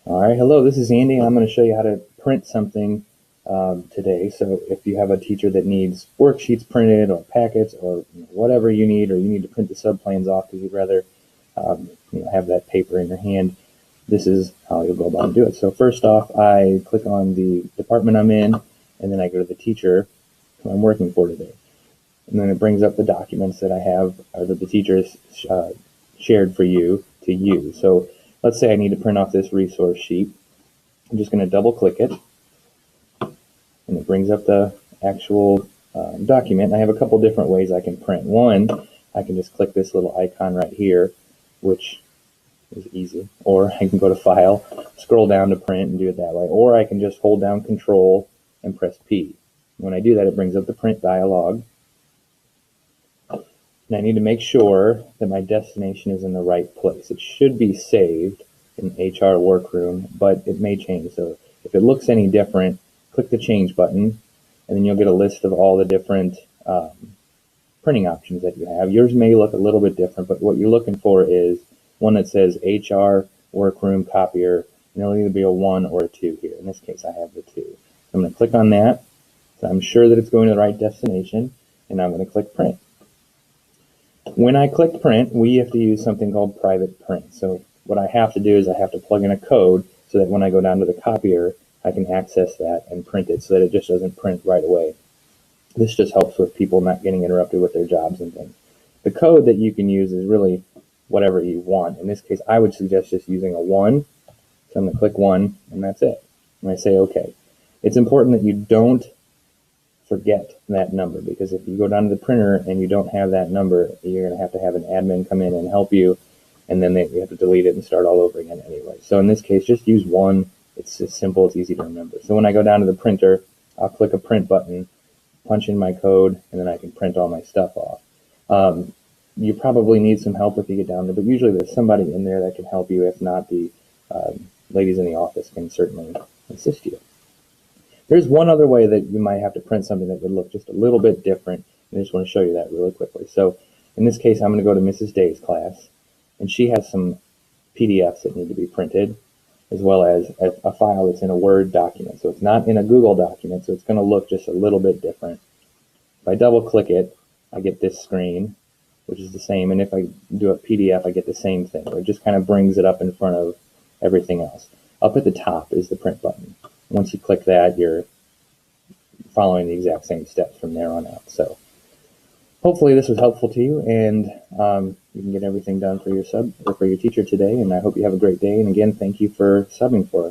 All right, hello, this is Andy, and I'm going to show you how to print something today. So if you have a teacher that needs worksheets printed or packets or whatever you need, or you need to print the subplans off because you'd rather have that paper in your hand, this is how you'll go about and do it. So first off, I click on the department I'm in, and then I go to the teacher who I'm working for today. And then it brings up the documents that I have, or that the teacher has shared for you to use. So let's say I need to print off this resource sheet. I'm just going to double click it, and it brings up the actual document. I have a couple different ways I can print. One, I can just click this little icon right here, which is easy, or I can go to File, scroll down to print and do it that way, or I can just hold down Control and press P. When I do that, it brings up the print dialog, and I need to make sure that my destination is in the right place. It should be saved in HR Workroom, but it may change. So if it looks any different, click the change button, and then you'll get a list of all the different printing options that you have. Yours may look a little bit different, but what you're looking for is one that says HR Workroom Copier, and it'll either be a 1 or a 2 here. In this case, I have the 2. I'm going to click on that, so I'm sure that it's going to the right destination, and I'm going to click Print. When I click print, we have to use something called private print. So what I have to do is I have to plug in a code so that when I go down to the copier, I can access that and print it so that it just doesn't print right away. This just helps with people not getting interrupted with their jobs and things. The code that you can use is really whatever you want. In this case, I would suggest just using a 1. So I'm going to click 1, and that's it. And I say OK. It's important that you don't forget that number, because if you go down to the printer and you don't have that number, you're going to have an admin come in and help you, and then you have to delete it and start all over again anyway. So in this case, just use 1. It's as simple, it's easy to remember. So when I go down to the printer, I'll click a print button, punch in my code, and then I can print all my stuff off. You probably need some help if you get down there, but usually there's somebody in there that can help you. If not, the ladies in the office can certainly assist you. There's one other way that you might have to print something that would look just a little bit different, and I just want to show you that really quickly. So in this case, I'm going to go to Mrs. Day's class, and she has some PDFs that need to be printed, as well as a file that's in a Word document. So it's not in a Google document, so it's going to look just a little bit different. If I double click it, I get this screen, which is the same, and if I do a PDF, I get the same thing. It just kind of brings it up in front of everything else. Up at the top is the print button. Once you click that, you're following the exact same steps from there on out. So hopefully this was helpful to you, and you can get everything done for your sub or for your teacher today. And I hope you have a great day. And again, thank you for subbing for us.